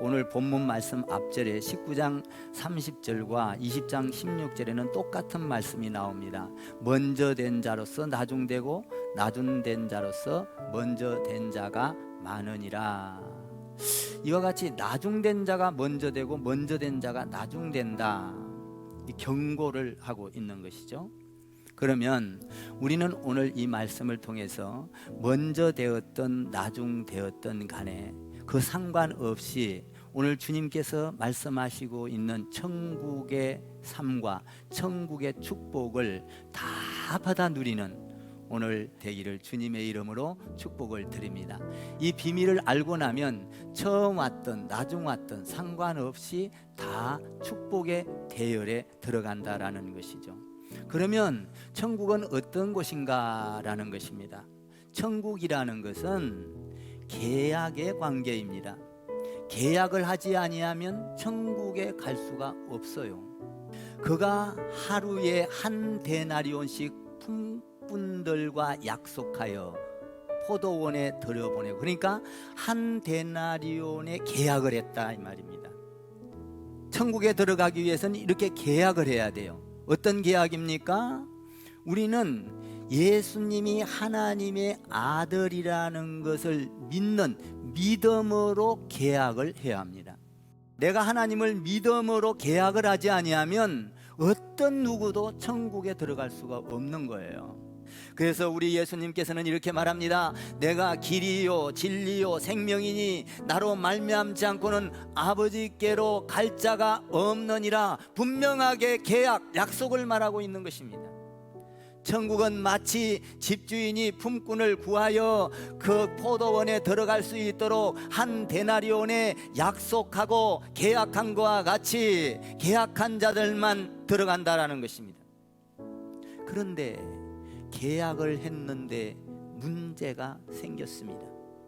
오늘 본문 말씀 앞절에 19장 30절과 20장 16절에는 똑같은 말씀이 나옵니다. 먼저 된 자로서 나중되고 나중된 자로서 먼저 된 자가 많으니라. 이와 같이 나중된 자가 먼저 되고 먼저 된 자가 나중된다, 이 경고를 하고 있는 것이죠. 그러면 우리는 오늘 이 말씀을 통해서 먼저 되었던 나중되었던 간에 그 상관없이 오늘 주님께서 말씀하시고 있는 천국의 삶과 천국의 축복을 다 받아 누리는 오늘 되기를 주님의 이름으로 축복을 드립니다. 이 비밀을 알고 나면 처음 왔던 나중 왔던 상관없이 다 축복의 대열에 들어간다라는 것이죠. 그러면 천국은 어떤 곳인가라는 것입니다. 천국이라는 것은 계약의 관계입니다. 계약을 하지 아니하면 천국에 갈 수가 없어요. 그가 하루에 한 데나리온씩 품꾼들과 약속하여 포도원에 들여보내고, 그러니까 한 데나리온에 계약을 했다 이 말입니다. 천국에 들어가기 위해서는 이렇게 계약을 해야 돼요. 어떤 계약입니까? 우리는 예수님이 하나님의 아들이라는 것을 믿는 믿음으로 계약을 해야 합니다. 내가 하나님을 믿음으로 계약을 하지 아니하면 어떤 누구도 천국에 들어갈 수가 없는 거예요. 그래서 우리 예수님께서는 이렇게 말합니다. 내가 길이요 진리요 생명이니 나로 말미암지 않고는 아버지께로 갈 자가 없느니라. 분명하게 계약, 약속을 말하고 있는 것입니다. 천국은 마치 집주인이 품꾼을 구하여 그 포도원에 들어갈 수 있도록 한 데나리온에 약속하고 계약한 것과 같이 계약한 자들만 들어간다라는 것입니다. 그런데 계약을 했는데 문제가 생겼습니다.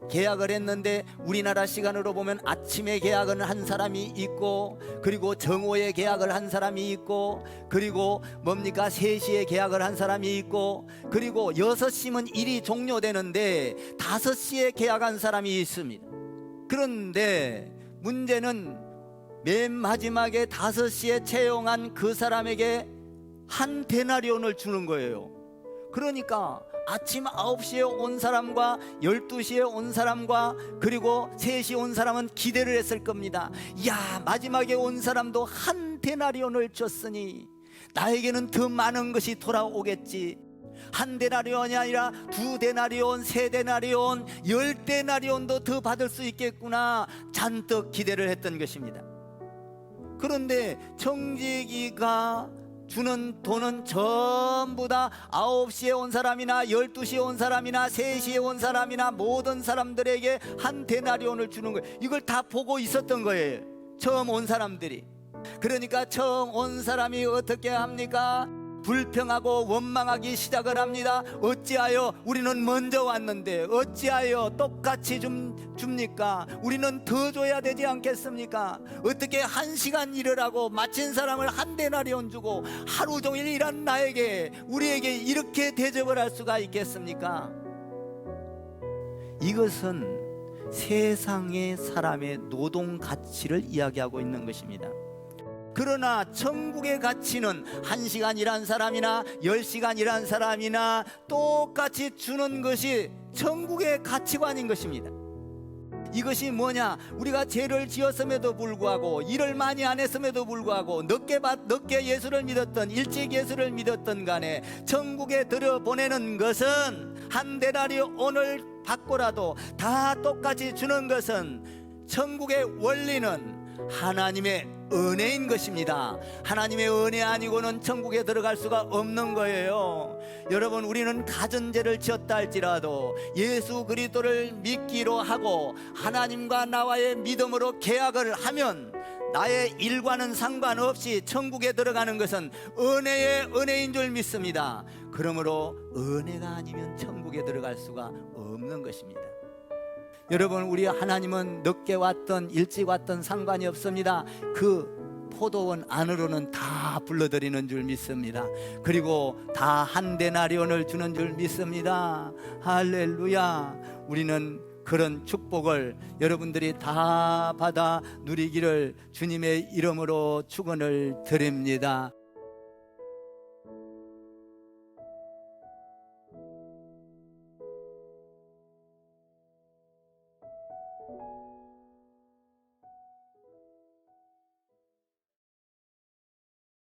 계약을 했는데 우리나라 시간으로 보면 아침에 계약을 한 사람이 있고, 그리고 정오에 계약을 한 사람이 있고, 그리고 3시에 계약을 한 사람이 있고, 그리고 6시면 일이 종료되는데 5시에 계약한 사람이 있습니다. 그런데 문제는 맨 마지막에 5시에 채용한 그 사람에게 한 데나리온을 주는 거예요. 그러니까 아침 9시에 온 사람과 12시에 온 사람과 그리고 3시 온 사람은 기대를 했을 겁니다. 야, 마지막에 온 사람도 한 데나리온을 줬으니 나에게는 더 많은 것이 돌아오겠지. 한 데나리온이 아니라 2데나리온, 3데나리온, 10데나리온도 더 받을 수 있겠구나, 잔뜩 기대를 했던 것입니다. 그런데 청지기가 주는 돈은 전부 다 9시에 온 사람이나 12시에 온 사람이나 3시에 온 사람이나 모든 사람들에게 한 데나리온을 주는 거예요. 이걸 다 보고 있었던 거예요, 처음 온 사람들이. 그러니까 처음 온 사람이 어떻게 합니까? 불평하고 원망하기 시작을 합니다. 어찌하여 우리는 먼저 왔는데 어찌하여 똑같이 줍니까? 우리는 더 줘야 되지 않겠습니까? 어떻게 1시간 일을 하고 마친 사람을 한 데나리온 주고 하루 종일 일한 나에게, 우리에게 이렇게 대접을 할 수가 있겠습니까? 이것은 세상의 사람의 노동 가치를 이야기하고 있는 것입니다. 그러나 천국의 가치는 1시간 일한 사람이나 10시간 일한 사람이나 똑같이 주는 것이 천국의 가치관인 것입니다. 이것이 뭐냐? 우리가 죄를 지었음에도 불구하고, 일을 많이 안 했음에도 불구하고, 늦게 예수를 믿었던 일찍 예수를 믿었던 간에 천국에 들여보내는 것은 한 데나리온을 받고라도 다 똑같이 주는 것은 천국의 원리는 하나님의 은혜인 것입니다. 하나님의 은혜 아니고는 천국에 들어갈 수가 없는 거예요. 여러분, 우리는 갖은 죄를 지었다 할지라도 예수 그리스도를 믿기로 하고 하나님과 나와의 믿음으로 계약을 하면 나의 일과는 상관없이 천국에 들어가는 것은 은혜의 은혜인 줄 믿습니다. 그러므로 은혜가 아니면 천국에 들어갈 수가 없는 것입니다. 여러분, 우리 하나님은 늦게 왔던 일찍 왔던 상관이 없습니다. 그 포도원 안으로는 다 불러들이는 줄 믿습니다. 그리고 다 한 데나리온을 주는 줄 믿습니다. 할렐루야. 우리는 그런 축복을 여러분들이 다 받아 누리기를 주님의 이름으로 축원을 드립니다.